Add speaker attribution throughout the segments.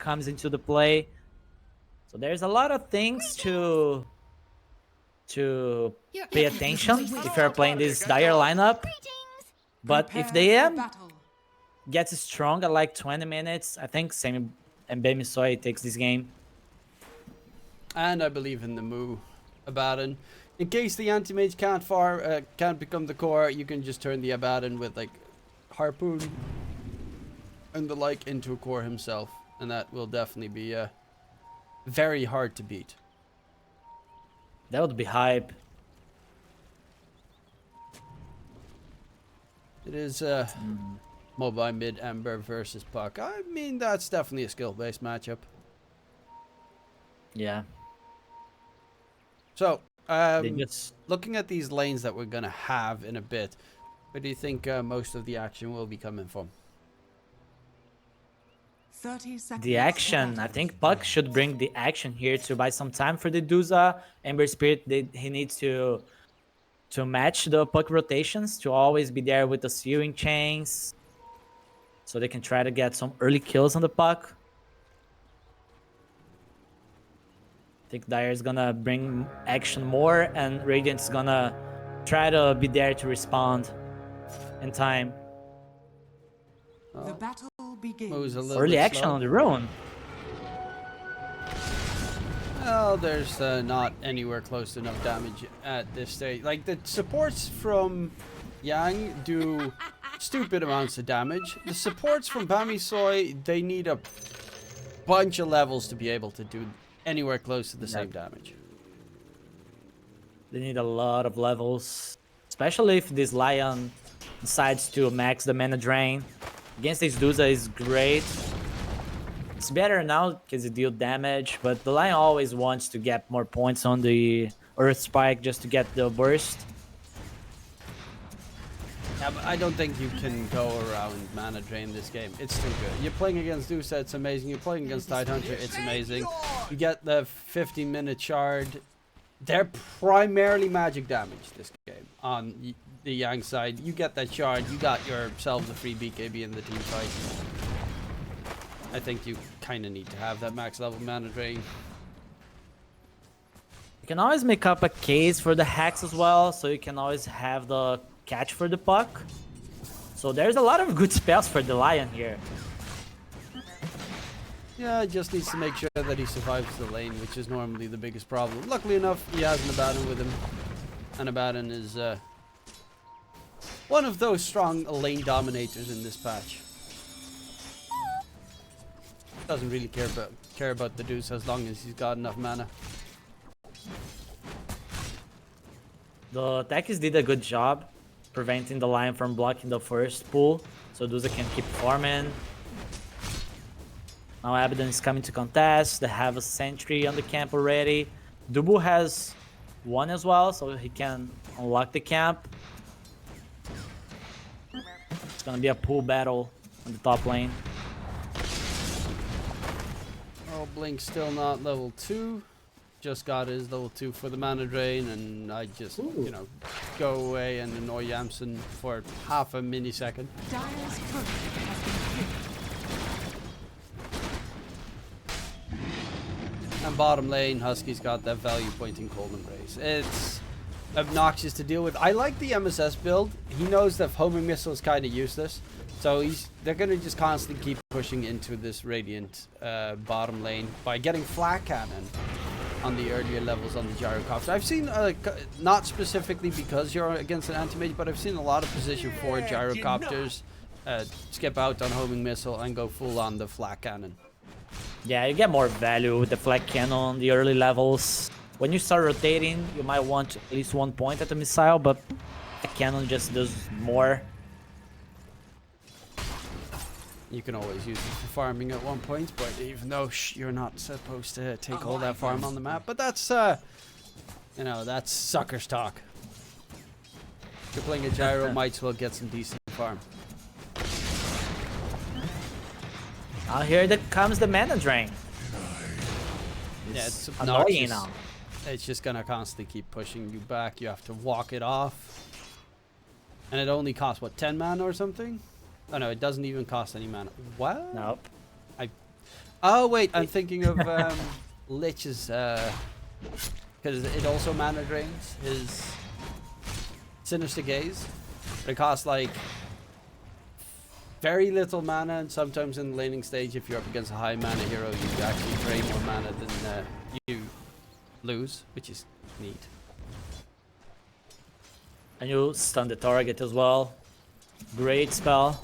Speaker 1: comes into the play. So there's a lot of things to pay attention if you're playing this Dire lineup. But if they gets strong at like 20 minutes, I think Sammy and Bammysoy takes this game.
Speaker 2: And I believe in the Moo Abaddon. In case the anti-mage can't become the core, you can just turn the Abaddon with like Harpoon and the like into a core himself. And that will definitely be very hard to beat.
Speaker 1: That would be hype.
Speaker 2: It is mobile mid Ember versus Puck. I mean, that's definitely a skill-based matchup.
Speaker 1: Yeah.
Speaker 2: So, looking at these lanes that we're going to have in a bit, where do you think most of the action will be coming from?
Speaker 3: 30 seconds.
Speaker 1: The action, I think Puck should bring the action here to buy some time for the Duza. Ember Spirit, he needs to match the Puck rotations, to always be there with the sewing chains, so they can try to get some early kills on the Puck. I think Dire's gonna bring action more, and Radiant's gonna try to be there to respond in time.
Speaker 3: The battle begins.
Speaker 1: Early action on the Rune.
Speaker 2: Well, there's not anywhere close to enough damage at this stage. Like, the supports from Yang do stupid amounts of damage. The supports from Bammysoy, they need a bunch of levels to be able to do anywhere close to the same damage.
Speaker 1: They need a lot of levels, especially if this Lion decides to max the mana drain. Against this Duza is great. It's better now because it deals damage, but the Lion always wants to get more points on the Earth Spike just to get the burst.
Speaker 2: Yeah, but I don't think you can go around mana drain this game. It's too good. You're playing against Dusa, it's amazing. You're playing against Tidehunter, it's amazing. You get the 15-minute shard. They're primarily magic damage this game on the Yang side. You get that shard, you got yourselves a free BKB in the team fight. I think you kind of need to have that max level mana drain.
Speaker 1: You can always make up a case for the hacks as well, so you can always have the catch for the Puck. So there's a lot of good spells for the Lion here.
Speaker 2: Yeah, he just needs to make sure that he survives the lane, which is normally the biggest problem. Luckily enough, he has an Abaddon with him. And Abaddon is one of those strong lane dominators in this patch. Doesn't really care about the Deuce as long as he's got enough mana.
Speaker 1: The Takis did a good job preventing the Lion from blocking the first pull, so Duza can keep farming. Now Abaddon is coming to contest. They have a sentry on the camp already. Dubu has one as well, so he can unlock the camp. It's gonna be a pull battle on the top lane.
Speaker 2: Oh, Blink's still not level 2. Just got his level 2 for the mana drain, and I just, you know, go away and annoy Yamson for half a millisecond.
Speaker 3: Dire's turret has been hit.
Speaker 2: And bottom lane, Husky's got that value pointing Cold Embrace. It's obnoxious to deal with. I like the MSS build. He knows that homing missile is kind of useless, so they're gonna just constantly keep pushing into this Radiant bottom lane by getting flat cannon on the earlier levels on the gyrocopter. I've seen, not specifically because you're against an anti-mage, but I've seen a lot of position 4 gyrocopters skip out on homing missile and go full on the flat cannon.
Speaker 1: Yeah, you get more value with the flat cannon on the early levels. When you start rotating, you might want at least 1 point at the missile, but the cannon just does more.
Speaker 2: You can always use it for farming at 1 point, but even though you're not supposed to take all that farm on the map, but that's, you know, that's sucker's talk. If you're playing a gyro, might as well get some decent farm.
Speaker 1: Now here comes the mana drain.
Speaker 2: Yeah, it's
Speaker 1: annoying
Speaker 2: obnoxious.
Speaker 1: now.
Speaker 2: It's just gonna constantly keep pushing you back. You have to walk it off. And it only costs, what, 10 mana or something? Oh no, it doesn't even cost any mana. What?
Speaker 1: Nope.
Speaker 2: Oh wait, I'm thinking of Lich's, because it also mana drains his Sinister Gaze. It costs like very little mana, and sometimes in the laning stage, if you're up against a high mana hero, you actually drain more mana than you lose, which is neat.
Speaker 1: And you stun the target as well. Great spell.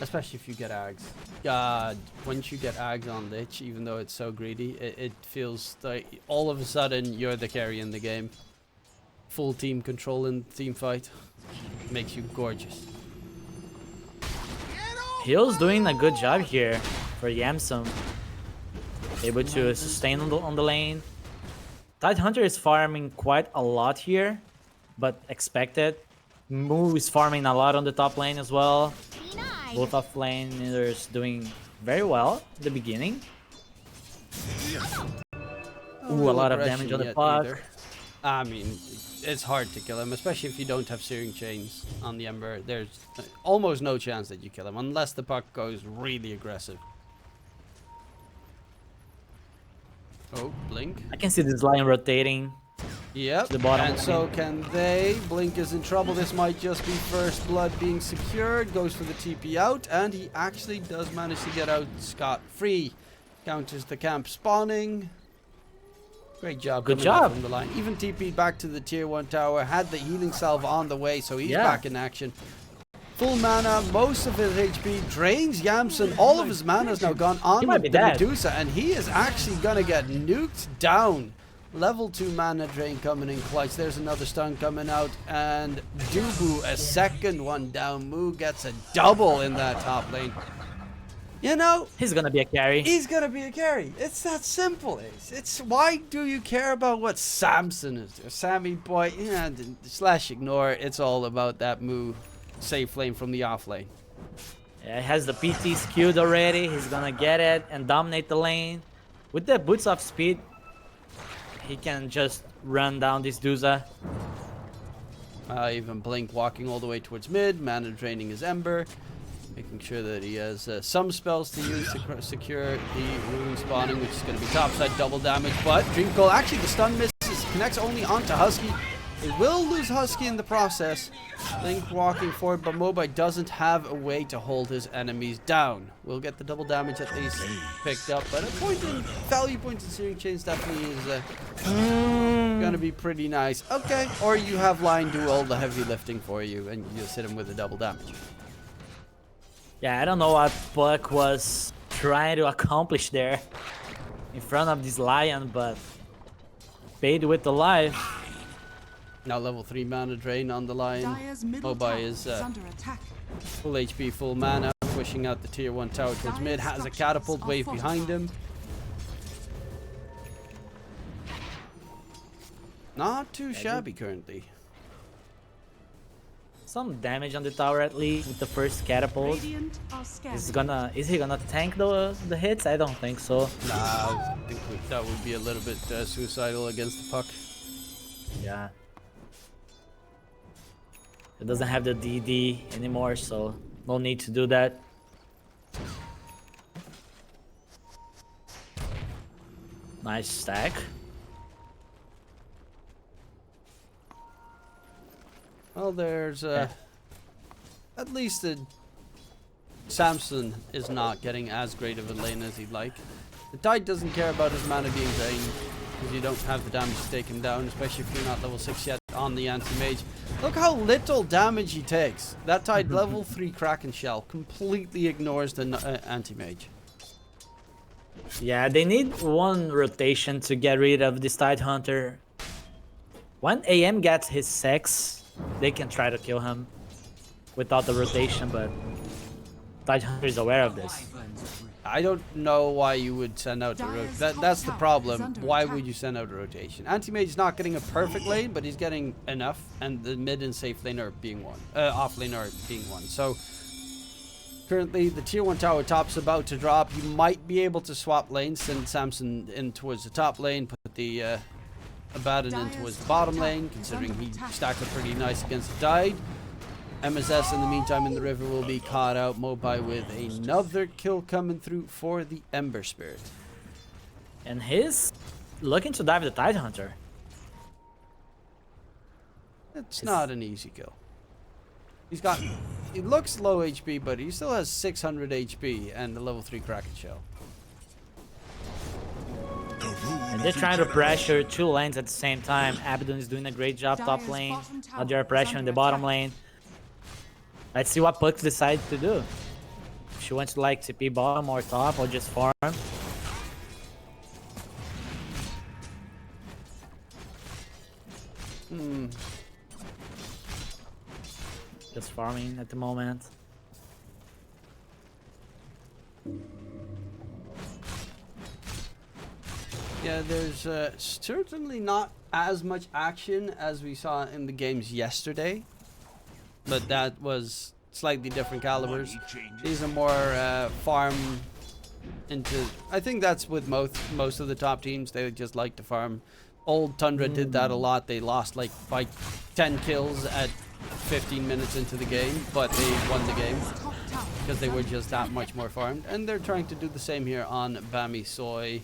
Speaker 2: Especially if you get Ags. God, once you get Ags on Lich, even though it's so greedy, it feels like all of a sudden you're the carry in the game. Full team control in the team fight. Makes you gorgeous.
Speaker 1: Heel's doing a good job here for Yamsum. Able to sustain on the lane. Tidehunter is farming quite a lot here, but expected. Moo is farming a lot on the top lane as well. Both offlaners doing very well at the beginning. Ooh, a lot of damage on the puck.
Speaker 2: I mean, it's hard to kill him, especially if you don't have Searing Chains on the Ember. There's almost no chance that you kill him, unless the puck goes really aggressive. Oh, Blink.
Speaker 1: I can see this line rotating.
Speaker 2: Yep,
Speaker 1: the bottom
Speaker 2: and so can they. Blink is in trouble. This might just be first blood being secured. Goes for the TP out, and he actually does manage to get out scot-free. Counters the camp spawning. Great job.
Speaker 1: Good job.
Speaker 2: From the line. Even TP'd back to the tier 1 tower. Had the healing salve on the way, so he's back in action. Full mana, most of his HP, drains Yamson. All of his mana is now gone on the Medusa, and he is actually gonna get nuked down. Level 2 mana drain coming in clutch. There's another stun coming out, and Dubu a second one down. Moo gets a double in that top lane. You know,
Speaker 1: he's gonna be a carry.
Speaker 2: He's gonna be a carry. It's that simple. It's why do you care about what Samson is doing? Sammy boy, yeah, slash ignore. It's all about that Moo safe lane from the off lane.
Speaker 1: Yeah, he has the PT skewed already. He's gonna get it and dominate the lane. With the boots of speed, he can just run down this Duza.
Speaker 2: Even Blink walking all the way towards mid, mana draining his Ember. Making sure that he has some spells to use to secure the rune spawning, which is going to be topside double damage. But Dreamcoil, actually the stun misses, connects only onto Husky. It will lose Husky in the process. Link walking forward, but Mobai doesn't have a way to hold his enemies down. We'll get the double damage at least picked up, but a value point in Searing Chains definitely is gonna be pretty nice. Okay, or you have Lion do all the heavy lifting for you, and you just hit him with the double damage.
Speaker 1: Yeah, I don't know what Puck was trying to accomplish there in front of this Lion, but paid with the life.
Speaker 2: Now level 3 mana drain on the Lion. Mobai is full HP, full mana, pushing out the tier 1 tower towards mid. Has a catapult wave behind him. Not too shabby currently.
Speaker 1: Some damage on the tower at least with the first catapult. Is he gonna tank the hits? I don't think so.
Speaker 2: Nah, I think that would be a little bit suicidal against the puck.
Speaker 1: Yeah. It doesn't have the DD anymore, so no need to do that. Nice stack.
Speaker 2: Well, there's at least Samson is not getting as great of a lane as he'd like. The Tide doesn't care about his mana being drained because you don't have the damage to take him down, especially if you're not level 6 yet on the anti-mage. Look how little damage he takes. That Tide level 3 Kraken Shell completely ignores the anti-mage.
Speaker 1: Yeah, they need one rotation to get rid of this Tidehunter. When AM gets his 6, they can try to kill him without the rotation, but Tidehunter is aware of this.
Speaker 2: I don't know why you would send out a rotation. That's the problem. Why would you send out a rotation? Anti-Mage is not getting a perfect lane, but he's getting enough, and the mid and safe lane are being one. Off lane are being one. So currently the tier 1 tower top's about to drop. You might be able to swap lanes, send Samson in towards the top lane, put the Abaddon in towards the bottom lane, considering he stacked up pretty nice against the Tide. MSS in the meantime in the river will be caught out. Mobai with another kill coming through for the Ember Spirit.
Speaker 1: And he's looking to dive the Tidehunter.
Speaker 2: It's not an easy kill. He's got, he looks low HP, but he still has 600 HP and the level 3 Kraken Shell.
Speaker 1: And they're trying to pressure two lanes at the same time. Abaddon is doing a great job top lane. Now they're pressuring the bottom lane. Let's see what Puck decides to do. If she wants to like TP bottom or top or just farm. Just farming at the moment.
Speaker 2: Yeah, there's certainly not as much action as we saw in the games yesterday. But that was slightly different calibers. These are more farm into... I think that's with most of the top teams. They just like to farm. Old Tundra did that a lot. They lost like by 10 kills at 15 minutes into the game, but they won the game because they were just that much more farmed. And they're trying to do the same here on Bammysoy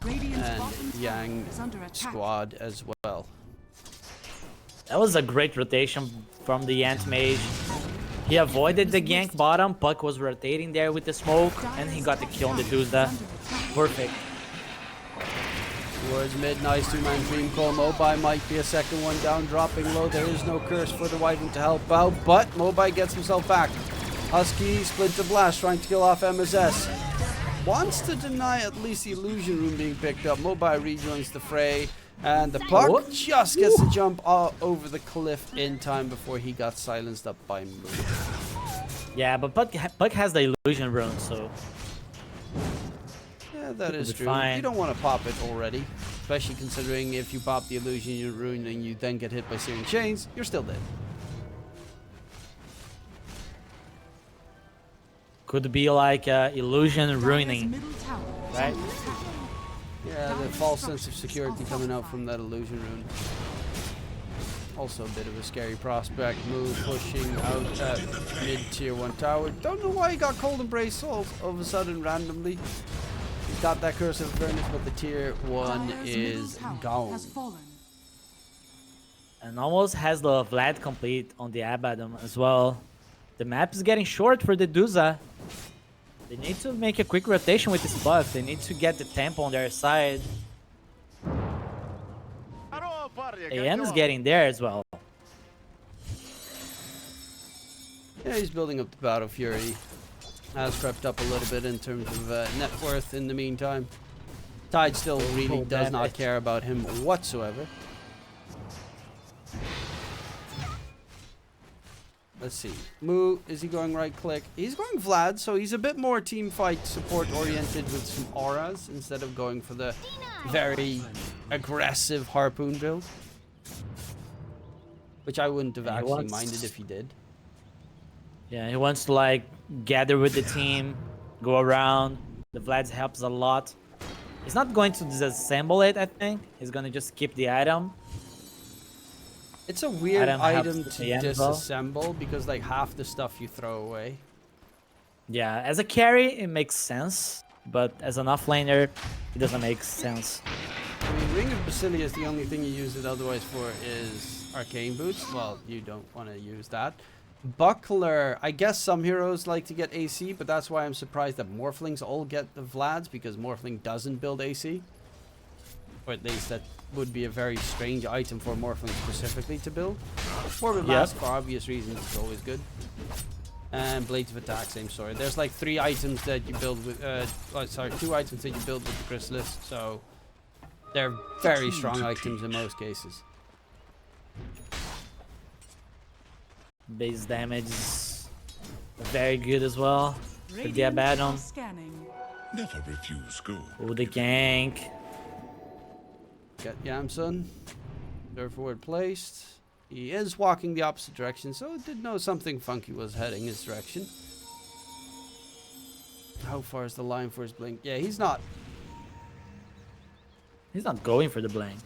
Speaker 2: and Yang squad as well.
Speaker 1: That was a great rotation from the Ant Mage. He avoided the gank bottom. Puck was rotating there with the smoke, and he got the kill on the Duzda. Perfect.
Speaker 2: Towards mid, nice two-man Dream Call. Mobai might be a second one down, dropping low. There is no curse for the Wyvern to help out, but Mobai gets himself back. Husky, Splinter Blast, trying to kill off MSS. Wants to deny at least the illusion room being picked up. Mobai rejoins the fray, and the Puck just gets to jump over the cliff in time before he got silenced up by Moon.
Speaker 1: Yeah, but Puck has the illusion rune, so...
Speaker 2: Yeah, that is true.
Speaker 1: Fine.
Speaker 2: You don't want to pop it already, especially considering if you pop the illusion rune and you then get hit by Searing Chains, you're still dead.
Speaker 1: Could be like illusion ruining, right?
Speaker 2: Yeah, the false sense of security coming out from that illusion rune. Also a bit of a scary prospect. Move pushing out at mid tier 1 tower. Don't know why he got Cold Embrace all of a sudden randomly. He's got that Curse of Furnace, but the tier 1 is gone.
Speaker 1: And almost has the Vlad complete on the Abaddon as well. The map is getting short for the Duza. They need to make a quick rotation with this buff. They need to get the tempo on their side. AM is getting there as well.
Speaker 2: Yeah, he's building up the Battle Fury. Has crept up a little bit in terms of net worth in the meantime. Tide still really does not care about him whatsoever. Let's see. Moo, is he going right click? He's going Vlad, so he's a bit more team fight support oriented with some auras instead of going for the very aggressive harpoon build. Which I wouldn't have actually minded if he did.
Speaker 1: Yeah, he wants to like gather with the team, go around. The Vlad helps a lot. He's not going to disassemble it, I think. He's going to just keep the item.
Speaker 2: It's a weird item to disassemble because like half the stuff you throw away.
Speaker 1: Yeah, as a carry, it makes sense. But as an offlaner, it doesn't make sense.
Speaker 2: I mean, Ring of Basilia is the only thing you use it otherwise for is Arcane Boots. Well, you don't want to use that. Buckler, I guess some heroes like to get AC, but that's why I'm surprised that Morphlings all get the Vlads, because Morphling doesn't build AC. Or at least that would be a very strange item for Morphling specifically to build. Morbid Mask, for obvious reasons, is always good. And Blades of Attack, same story. There's like 3 items that you build with, 2 items that you build with the Chrysalis, so they're very strong items in most cases.
Speaker 1: Base damage is very good as well for the Abaddon.
Speaker 4: Never refuse go.
Speaker 1: Oh, the gank.
Speaker 2: Get Yamsun. They're forward placed. He is walking the opposite direction, so it did know something funky was heading his direction. How far is the line for his blink? Yeah, he's not
Speaker 1: He's not going for the blink.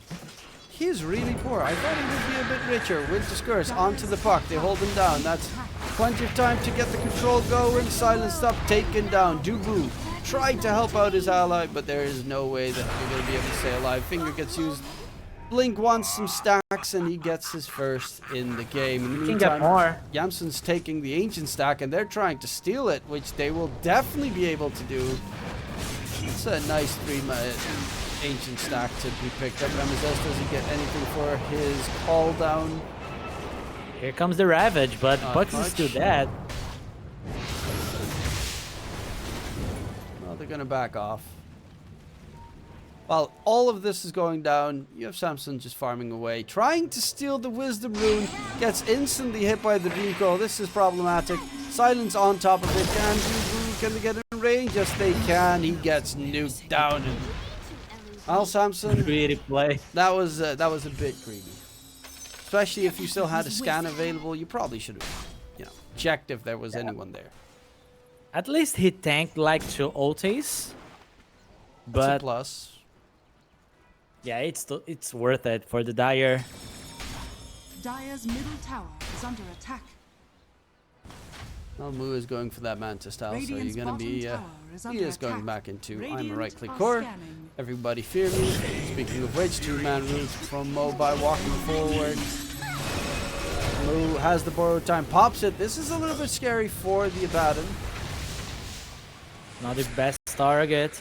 Speaker 2: he is really poor. I thought he would be a bit richer. Winter's Curse onto the puck. They hold him down. That's plenty of time to get the control going. Silenced up, taken down. Dubu tried to help out his ally, but there is no way that you're going to be able to stay alive. Finger gets used. Blink wants some stacks, and he gets his first in the game. In the meantime, Yamsun's taking the Ancient stack, and they're trying to steal it, which they will definitely be able to do. It's a nice 3 Ancient stack to be picked up. MSS, does he get anything for his call down?
Speaker 1: Here comes the Ravage, but Bucks is still dead.
Speaker 2: Well, they're gonna back off. While all of this is going down, you have Samson just farming away, trying to steal the Wisdom Rune, gets instantly hit by the recall. This is problematic. Silence on top of it. Can they get in range? Yes, they can. He gets nuked down. Well, Samson,
Speaker 1: Creative play.
Speaker 2: that was a bit greedy. Especially if you still had a scan available, you probably should have, checked if there was anyone there.
Speaker 1: At least he tanked like 2 ultis.
Speaker 2: That's a
Speaker 1: But
Speaker 2: plus.
Speaker 1: yeah, it's worth it for the Dire.
Speaker 3: Dire's middle tower is under attack.
Speaker 2: Well, Mu is going for that Mantis style, so
Speaker 3: Radiant's
Speaker 2: you're going to be...
Speaker 3: bottom tower is
Speaker 2: he
Speaker 3: under
Speaker 2: is going
Speaker 3: attack.
Speaker 2: back into I'm a
Speaker 3: Radiant
Speaker 2: right-click
Speaker 3: are
Speaker 2: core.
Speaker 3: scanning.
Speaker 2: Everybody fear me. Speaking of which, 2-man route from Mobile walking forward. Mu has the borrowed time, pops it. This is a little bit scary for the Abaddon.
Speaker 1: Not the best target.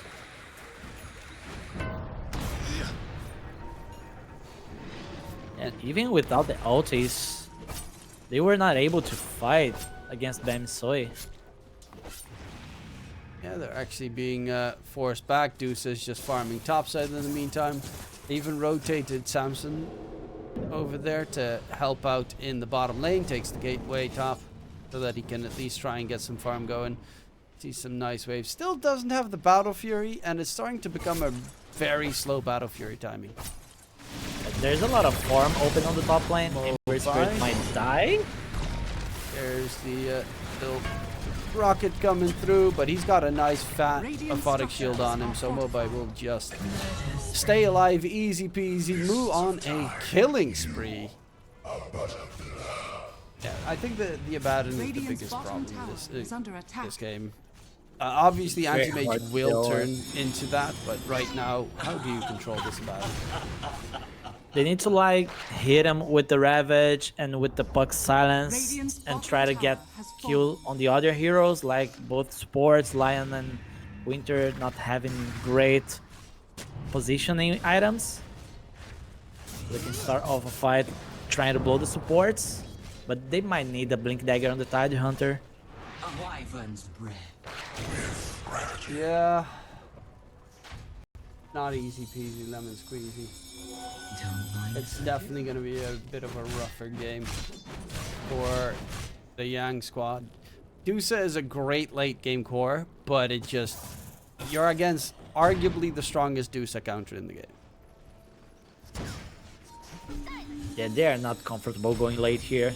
Speaker 1: And even without the ultis, they were not able to fight against Bammysoy.
Speaker 2: Yeah, they're actually being forced back. Deuce is just farming topside in the meantime. They even rotated Samson over there to help out in the bottom lane. Takes the gateway top so that he can at least try and get some farm going. See some nice waves. Still doesn't have the Battle Fury, and it's starting to become a very slow Battle Fury timing.
Speaker 1: There's a lot of farm open on the top lane. Ember Spirit might die.
Speaker 2: There's the little rocket coming through, but he's got a nice fat aphotic shield on him, so Mobile will just stay alive, easy peasy. Mu on a killing spree. Yeah, I think the Abaddon is the
Speaker 3: Radiant's
Speaker 2: biggest
Speaker 3: bottom
Speaker 2: problem
Speaker 3: tower
Speaker 2: in
Speaker 3: is under attack.
Speaker 2: this game. Obviously,
Speaker 1: Very
Speaker 2: Anti-Mage
Speaker 1: hard
Speaker 2: will
Speaker 1: kill.
Speaker 2: turn into that, but right now, how do you control this Abaddon?
Speaker 1: They need to like hit him with the Ravage and with the Puck Silence
Speaker 3: Radiant's
Speaker 1: and try to
Speaker 3: bottom
Speaker 1: get
Speaker 3: tower has
Speaker 1: kill on the other heroes, like both supports, Lion and Winter not having great positioning items. They can start off a fight trying to blow the supports, but they might need a Blink Dagger on the Tide Hunter.
Speaker 5: A wyvern's breath.
Speaker 2: Yeah. Not easy peasy lemon squeezy.
Speaker 5: Don't mind.
Speaker 2: It's definitely going to be a bit of a rougher game for the Yang squad. Dusa is a great late game core, but it just... You're against arguably the strongest Dusa counter in the game.
Speaker 1: Yeah, they are not comfortable going late here.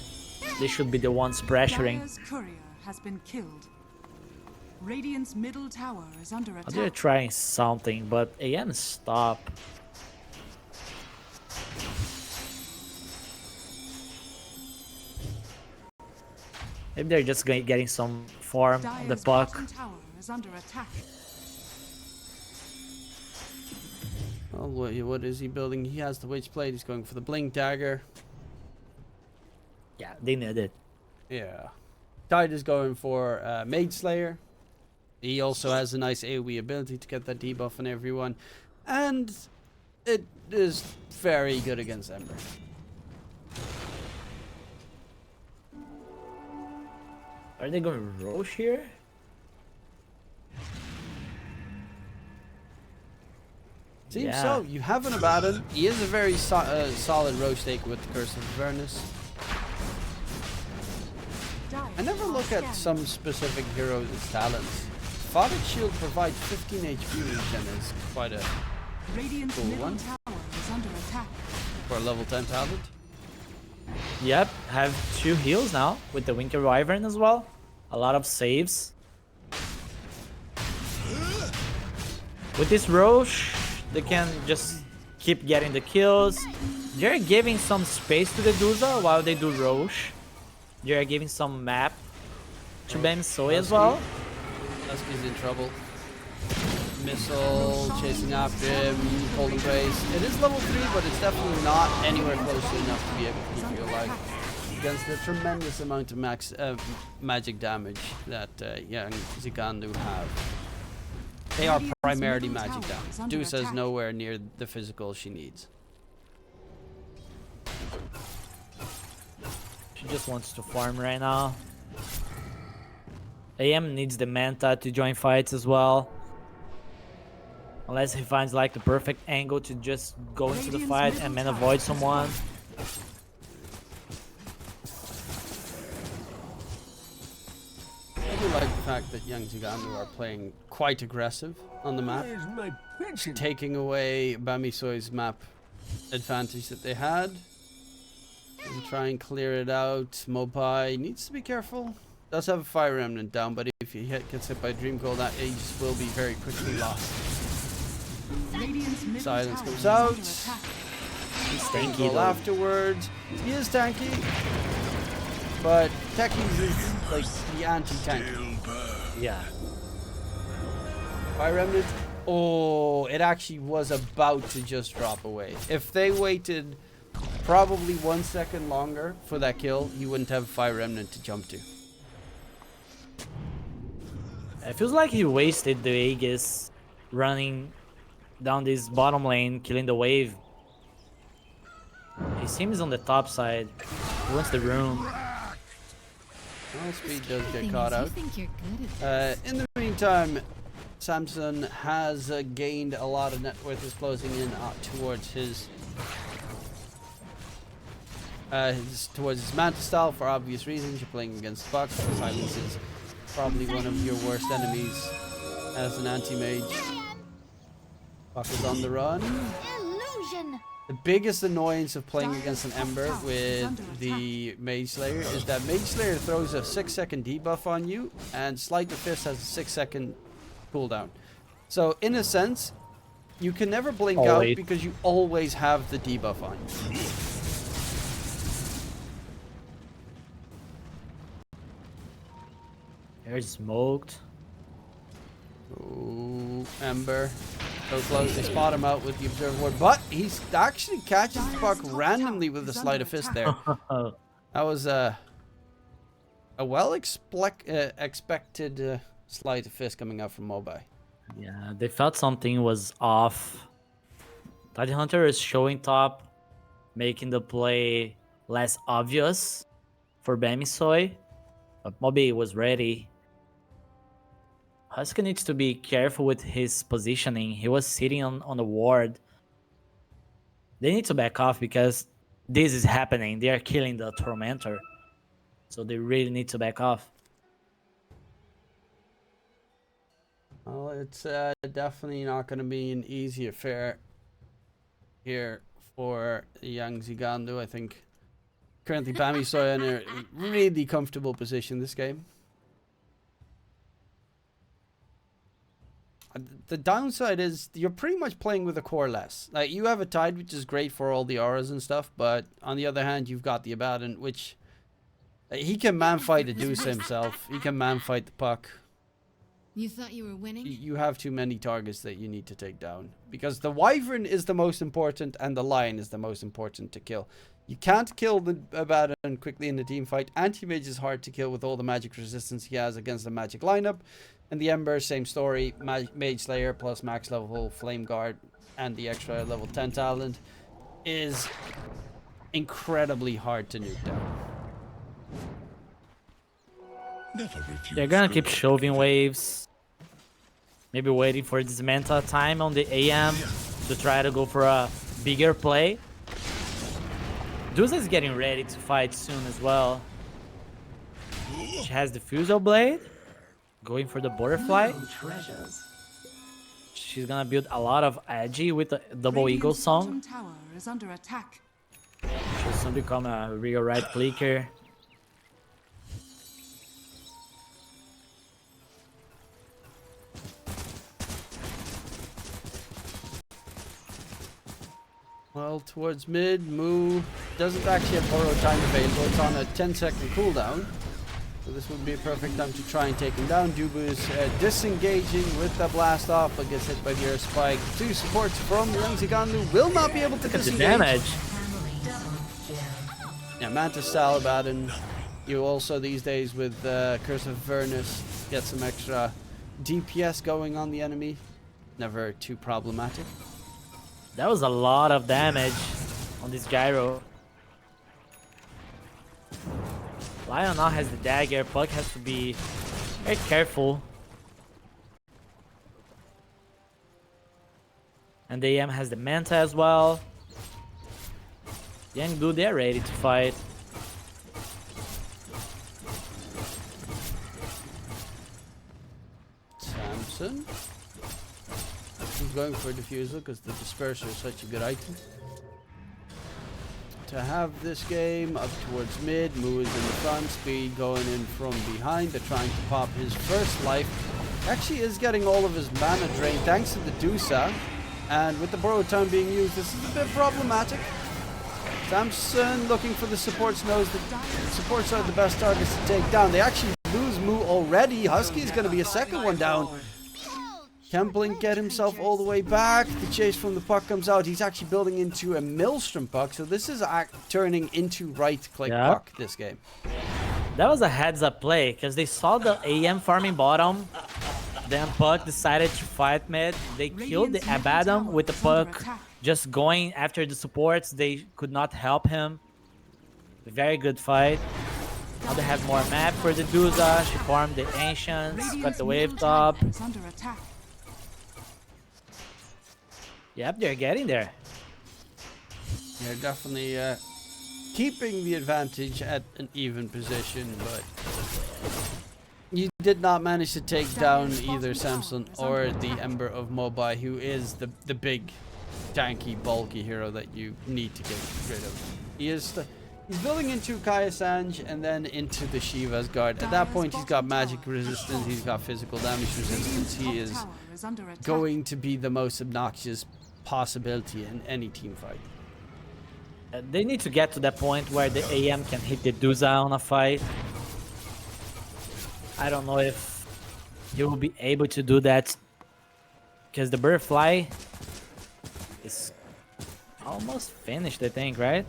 Speaker 1: They should be the ones pressuring.
Speaker 3: Dire's courier has been killed. Radiant's middle tower is under
Speaker 1: They're
Speaker 3: attack.
Speaker 1: trying something, but AM stop. Maybe they're just getting some farm on the
Speaker 3: Dire's
Speaker 1: puck.
Speaker 3: bottom tower is under attack.
Speaker 2: Well, what is he building? He has the Witch Blade. He's going for the Blink Dagger.
Speaker 1: Yeah, they need it.
Speaker 2: Yeah. Tide is going for Mage Slayer. He also has a nice AoE ability to get that debuff on everyone. And it is very good against Ember.
Speaker 1: Are they going to Roche here?
Speaker 2: Seems
Speaker 1: Yeah.
Speaker 2: so. You have an Abaddon. He is a very solid Roche taker with the Curse of Avernus. I never look at some specific heroes' talents. Father Shield provides 15 HP each and is quite a
Speaker 3: Radiant's
Speaker 2: Cool
Speaker 3: middle
Speaker 2: one.
Speaker 3: tower is under attack.
Speaker 2: for a level 10 talent.
Speaker 1: Yep, have 2 heals now with the Winter Wyvern as well. A lot of saves. With this Roche, they can just keep getting the kills. They're giving some space to the Duza while they do Roche. They're giving some map to Bammysoy as well.
Speaker 2: Husky's in trouble. Missile chasing after him. Cold Embrace. It is level 3, but it's definitely not anywhere close to enough to be able to keep you alive against the tremendous amount of magic damage that Yangzhiganlu have. They are primarily magic damage. Dusa is nowhere near the physical she needs.
Speaker 1: She just wants to farm right now. AM needs the Manta to join fights as well. Unless he finds like the perfect angle to just go into the fight and then avoid someone.
Speaker 2: I do like the fact that Yangzhiganlu are playing quite aggressive on the map, taking away Bammysoy's map advantage that they had. And try and clear it out. Mobai needs to be careful. Does have a Fire Remnant down, but if he gets hit by Dream Coil, that Aegis will be very quickly lost. Silence comes out.
Speaker 1: He's tanky
Speaker 2: Well,
Speaker 1: though.
Speaker 2: afterwards, he is tanky, but Techies is like the anti-tanky.
Speaker 1: Yeah.
Speaker 2: Fire Remnant. Oh, it actually was about to just drop away. If they waited probably 1 second longer for that kill, he wouldn't have Fire Remnant to jump to.
Speaker 1: It feels like he wasted the Aegis running down this bottom lane, killing the wave. He seems on the top side. He wants the room.
Speaker 2: Well, speed does get
Speaker 6: Thing
Speaker 2: caught
Speaker 6: is, you
Speaker 2: out.
Speaker 6: think you're good at
Speaker 2: In the meantime, Samson has gained a lot of net worth, is closing in towards his Manta style for obvious reasons. You're playing against Buck. Silence is probably one of your worst enemies as an anti-mage. Buck is on the run.
Speaker 6: illusion.
Speaker 2: The biggest annoyance of playing against an Ember with the Mage Slayer is that Mage Slayer throws a 6-second debuff on you, and Sleight of Fist has a 6-second cooldown. So in a sense, you can never blink out because you always have the debuff on you.
Speaker 1: There's smoked.
Speaker 2: Ooh, Ember. So close, they spot him out with the Observer Ward, but he actually catches the Buck randomly with the Sleight of Fist there. That was a expected Sleight of Fist coming out from Mobai.
Speaker 1: Yeah, they felt something was off. Titan Hunter is showing top, making the play less obvious for Bammysoy. But Mobai was ready. Husky needs to be careful with his positioning. He was sitting on the ward. They need to back off because this is happening. They are killing the Tormentor. So they really need to back off.
Speaker 2: Well, it's definitely not going to be an easy affair here for Yangzhiganlu. I think currently Bammysoy in a really comfortable position this game. The downside is you're pretty much playing with a core less. Like, you have a Tide, which is great for all the auras and stuff, but on the other hand, you've got the Abaddon, which he can man-fight the Deuce himself. He can man-fight the Puck.
Speaker 6: You thought you were winning?
Speaker 2: You have too many targets that you need to take down. Because the Wyvern is the most important, and the Lion is the most important to kill. You can't kill the Abaddon quickly in the team fight. Anti-Mage is hard to kill with all the magic resistance he has against the magic lineup. And the Ember, same story. Mage Slayer plus max level Flame Guard and the extra level 10 talent is incredibly hard to nuke down.
Speaker 1: They're gonna keep shoving waves. Maybe waiting for this Manta time on the AM to try to go for a bigger play. Duza is getting ready to fight soon as well. She has the Fusel Blade. Going for the Butterfly. She's gonna build a lot of Agi with the Double Eagle song.
Speaker 3: Tower is under attack.
Speaker 1: She'll soon become a real right clicker.
Speaker 2: Well, towards mid, Moo doesn't actually have borrow time available. It's on a 10-second cooldown. So this would be a perfect time to try and take him down. Dubu is disengaging with the blast off, but gets hit by the air spike. 2 supports from Yangzhiganlu will not be able to
Speaker 1: Look at the
Speaker 2: disengage.
Speaker 1: damage.
Speaker 2: Yeah, Mantis style Abaddon. You also these days with Curse of Avernus get some extra DPS going on the enemy. Never too problematic.
Speaker 1: That was a lot of damage on this gyro. Lion now has the dagger. Puck has to be very careful. And the AM has the Manta as well. Yangdu, they're ready to fight.
Speaker 2: Samson. He's going for a diffusal because the disperser is such a good item. To have this game up towards mid, Moo is in the front, Speed going in from behind. They're trying to pop his first life. Actually is getting all of his mana drained thanks to the Dusa. And with the borrowed time being used, this is a bit problematic. Samson looking for the supports, knows that supports are the best targets to take down. They actually lose Moo already. Husky's going to be a second one down. Can Blink get himself all the way back? The chase from the puck comes out. He's actually building into a Maelstrom puck. So this is turning into right-click puck this game.
Speaker 1: That was a heads-up play because they saw the AM farming bottom. Then Puck decided to fight mid. They killed the Abaddon with the Puck just going after the supports. They could not help him. Very good fight. Now they have more map for the Duza. She farmed the Ancients, got the wave top. Yep, they're getting there.
Speaker 2: They're definitely keeping the advantage at an even position, but you did not manage to take down either Samson or the Ember of Mobai, who is the big, tanky, bulky hero that you need to get rid of. He's building into Kaya Sanj and then into the Shiva's guard. At that point, he's got magic resistance, he's got physical damage resistance. He is going to be the most obnoxious possibility in any team fight.
Speaker 1: They need to get to that point where the AM can hit the Duza on a fight. I don't know if he will be able to do that because the Butterfly is almost finished, I think, right?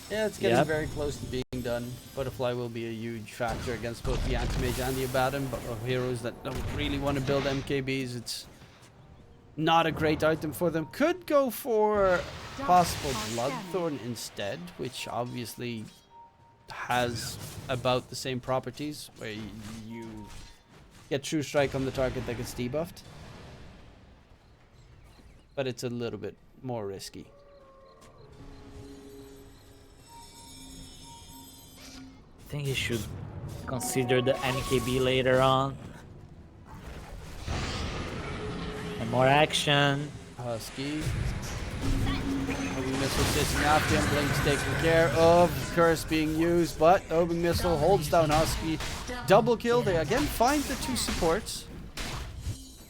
Speaker 2: Yeah, it's getting very close to being done. Butterfly will be a huge factor against both the Anti-Mage and the Abaddon, but heroes that don't really want to build MKBs, it's not a great item for them. Could go for possible Bloodthorn instead, which obviously has about the same properties, where you get True Strike on the target that gets debuffed. But it's a little bit more risky.
Speaker 1: I think he should consider the NKB later on. And more action.
Speaker 2: Husky. Homing Missile chasing after him. Blink's taking care of. Curse being used, but Homing Missile holds down Husky. Double kill. They again find the 2 supports.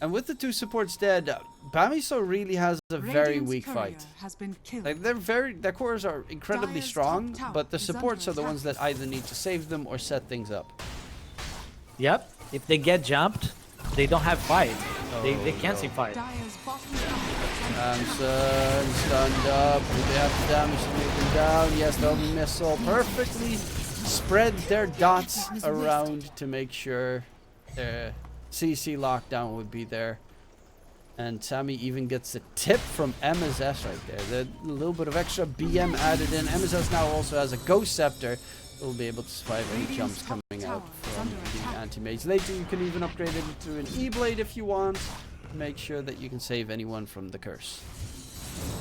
Speaker 2: And with the 2 supports dead, Bammysoy really has a very weak fight. Like their cores are incredibly strong, but the supports are the ones that either need to save them or set things up.
Speaker 1: Yep, if they get jumped, they don't have fight. They can't see fight.
Speaker 2: Samson stunned up. Do they have the damage to make them down? Yes, the Homing Missile perfectly spread their dots around to make sure their CC lockdown would be there. And Sammy even gets a tip from MSS right there. A little bit of extra BM added in. MSS now also has a Ghost Scepter. Will be able to survive any jumps coming out from the Anti-Mage. Later you can even upgrade it into an E-Blade if you want. Make sure that you can save anyone from the curse.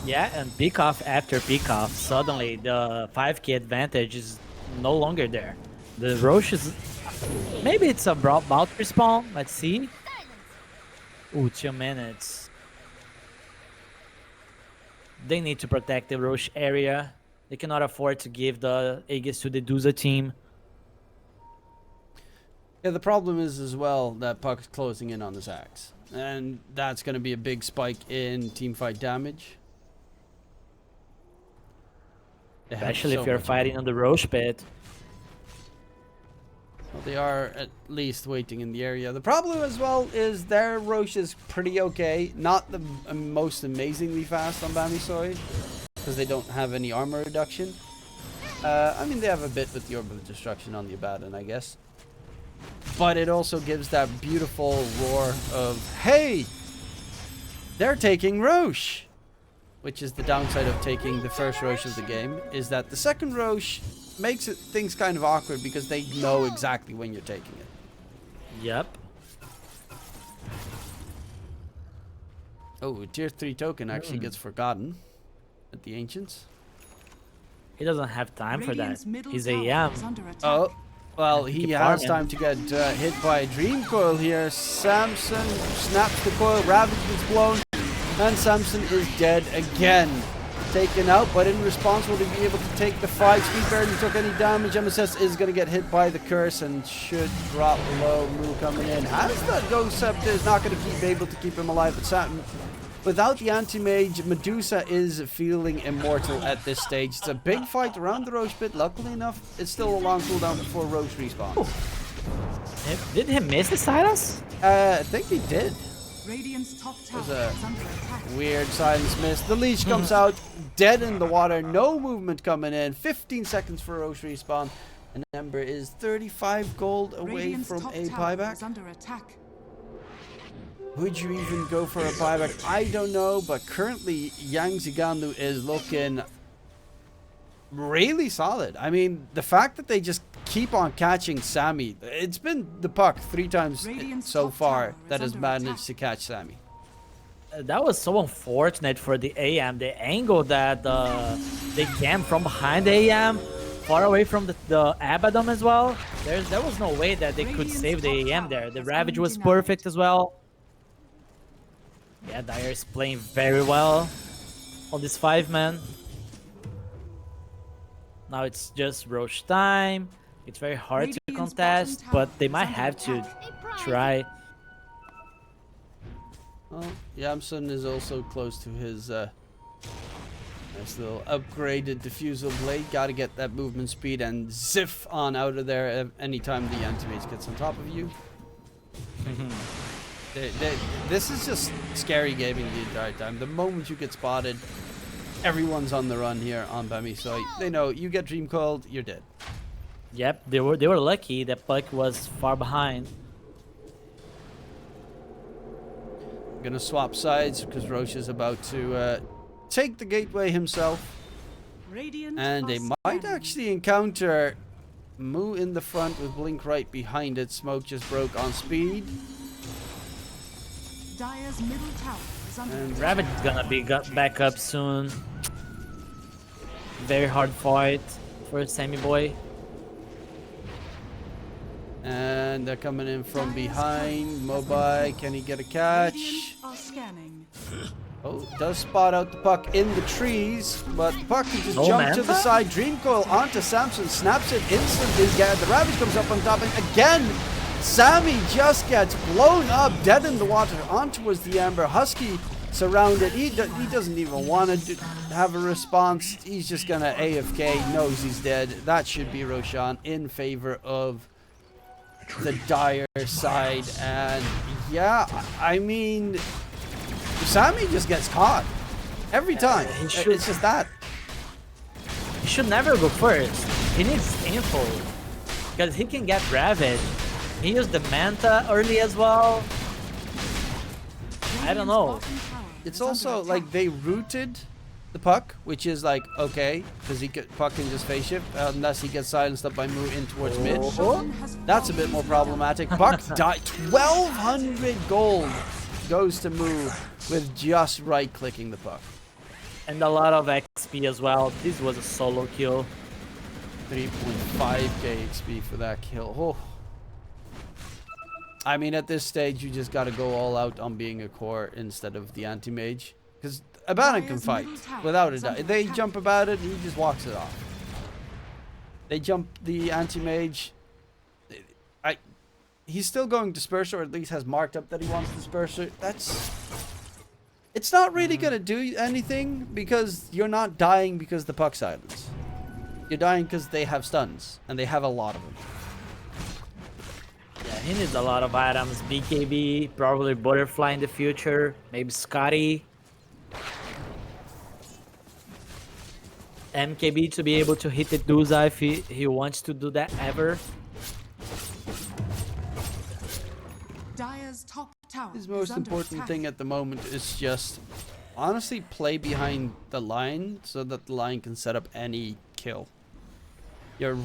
Speaker 1: Yeah, and pick off after pick off, suddenly the 5k advantage is no longer there. The Roche is... Maybe it's about respawn. Let's see. Ooh, 2 minutes. They need to protect the Roche area. They cannot afford to give the Aegis to the Duza team.
Speaker 2: Yeah, the problem is as well that Puck's closing in on his axe. And that's going to be a big spike in teamfight damage. They have
Speaker 1: especially
Speaker 2: so
Speaker 1: if you're
Speaker 2: much
Speaker 1: fighting on the Roche pit.
Speaker 2: Well, they are at least waiting in the area. The problem as well is their Roche is pretty okay. Not the most amazingly fast on Bammysoy, because they don't have any armor reduction. I mean, they have a bit with the Orb of Destruction on the Abaddon, I guess. But it also gives that beautiful roar of, hey, they're taking Roche! Which is the downside of taking the first Roche of the game, is that the second Roche makes things kind of awkward because they know exactly when you're taking it.
Speaker 1: Yep.
Speaker 2: Oh, a tier 3 token actually gets forgotten at the Ancients.
Speaker 1: He doesn't have time for that.
Speaker 3: Radiant's middle
Speaker 1: He's
Speaker 3: tower
Speaker 1: AM.
Speaker 3: is under attack.
Speaker 2: Oh, well, he
Speaker 1: Keep
Speaker 2: has
Speaker 1: farming.
Speaker 2: time to get hit by a Dream Coil here. Samson snaps the coil, Ravage gets blown, and Samson is dead again. Taken out, but in response, will he be able to take the fight? Speed barely took any damage. MSS is going to get hit by the curse and should drop low. Moo coming in. Has that Ghost Scepter, is not going to be able to keep him alive. But Saturn, without the anti-mage, Medusa is feeling immortal at this stage. It's a big fight around the Roche pit. Luckily enough, it's still a long cooldown before Roche respawns.
Speaker 1: Did he miss the silence?
Speaker 2: I think he did.
Speaker 3: Radiant's top tower
Speaker 2: There's a
Speaker 3: is under attack.
Speaker 2: weird silence miss. The leech comes out, dead in the water. No movement coming in. 15 seconds for Roche respawn. And Ember is 35 gold away
Speaker 3: Radiant's
Speaker 2: from
Speaker 3: top
Speaker 2: a
Speaker 3: tower
Speaker 2: buyback.
Speaker 3: is under attack.
Speaker 2: Would you even go for a buyback? I don't know, but currently Yangzhiganlu is looking really solid. I mean, the fact that they just keep on catching Sammy, it's been the puck 3 times
Speaker 3: Radiant's
Speaker 2: so
Speaker 3: top
Speaker 2: far
Speaker 3: tower
Speaker 2: that
Speaker 3: is
Speaker 2: has
Speaker 3: under
Speaker 2: managed
Speaker 3: attack.
Speaker 2: to catch Sammy.
Speaker 1: That was so unfortunate for the AM. The angle that they came from behind the AM, far away from the Abaddon as well. There was no way that they could
Speaker 3: Radiant's
Speaker 1: save the
Speaker 3: top
Speaker 1: AM there.
Speaker 3: tower
Speaker 1: The
Speaker 3: has
Speaker 1: Ravage
Speaker 3: been
Speaker 1: was
Speaker 3: denied.
Speaker 1: perfect as well. Yeah, Dire is playing very well on this 5-man. Now it's just Roche time. It's very hard to
Speaker 3: Radiant's
Speaker 1: contest,
Speaker 3: bottom
Speaker 1: but
Speaker 3: tower
Speaker 1: they
Speaker 3: is
Speaker 1: might
Speaker 3: under
Speaker 1: have to
Speaker 3: attack.
Speaker 1: try.
Speaker 2: Well, Yamsun is also close to his nice little upgraded diffusal blade. Gotta get that movement speed and ziff on out of there anytime the anti-mage gets on top of you. This is just scary gaming the entire time. The moment you get spotted, everyone's on the run here on Bammysoy. They know you get dream coiled, you're dead.
Speaker 1: Yep, they were lucky that Puck was far behind.
Speaker 2: I'm gonna swap sides because Roche is about to take the gateway himself,
Speaker 3: Radiant
Speaker 2: and they
Speaker 3: are
Speaker 2: might
Speaker 3: scanning.
Speaker 2: actually encounter Moo in the front with Blink right behind it. Smoke just broke on speed.
Speaker 3: Dire's middle tower is under
Speaker 2: And
Speaker 3: attack.
Speaker 1: Ravage is gonna be back up soon. Very hard fight for Sammy Boy.
Speaker 2: And they're coming in from behind. Mobai, can he get a catch?
Speaker 3: Radiant are scanning.
Speaker 2: Oh, does spot out the puck in the trees, but the puck can just
Speaker 1: No
Speaker 2: jump to the
Speaker 1: Manta?
Speaker 2: side. Dream coil onto Samson, snaps it instantly. The Ravage comes up on top, and again, Sammy just gets blown up, dead in the water, on towards the Amber. Husky surrounded. He doesn't even want to have a response. He's just gonna AFK, knows he's dead. That should be Roshan in favor of the Dire side. And yeah, I mean, Sammy just gets caught every time.
Speaker 1: he should-
Speaker 2: It's just that.
Speaker 1: He should never go first. He needs info. Because he can get Ravage. He used the Manta early as well. I don't know.
Speaker 3: Radiant's bottom tower
Speaker 2: It's
Speaker 3: is under
Speaker 2: also
Speaker 3: attack.
Speaker 2: like they rooted the puck, which is like okay, because puck can just phase shift unless he gets silenced up by Moo in towards mid.
Speaker 3: Roshan has
Speaker 2: That's a bit more problematic. Puck died. 1,200 gold goes to Moo with just right clicking the puck.
Speaker 1: And a lot of XP as well. This was a solo kill.
Speaker 2: 3.5k XP for that kill. Oh. I mean, at this stage, you just gotta go all out on being a core instead of the anti-mage. Because Abaddon can
Speaker 3: Dire's
Speaker 2: fight,
Speaker 3: middle tower
Speaker 2: without a
Speaker 3: is
Speaker 2: doubt.
Speaker 3: under
Speaker 2: They
Speaker 3: attack.
Speaker 2: jump about it, he just walks it off. They jump the anti-mage. He's still going Disperser, or at least has marked up that he wants Disperser. It's not really gonna do anything, because you're not dying because the puck silence. You're dying because they have stuns, and they have a lot of them.
Speaker 1: Yeah, he needs a lot of items. BKB, probably Butterfly in the future. Maybe Scotty. MKB to be able to hit the Duza if he wants to do that ever.
Speaker 3: Dire's top tower
Speaker 2: His
Speaker 3: is
Speaker 2: most
Speaker 3: under
Speaker 2: important
Speaker 3: attack.
Speaker 2: thing at the moment is just honestly play behind the line so that the line can set up any kill. You're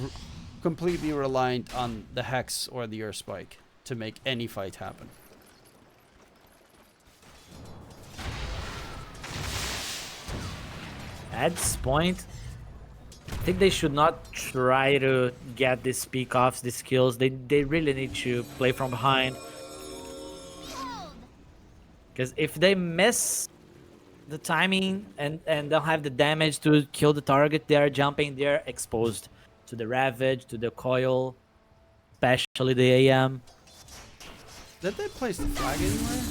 Speaker 2: completely reliant on the Hex or the Earth Spike to make any fight happen.
Speaker 1: At this point, I think they should not try to get these peak-offs, these kills. They really need to play from behind. Because if they miss the timing and don't have the damage to kill the target, they are jumping, they're exposed to the Ravage, to the Coil, especially the AM.
Speaker 2: Did they place the flag anywhere?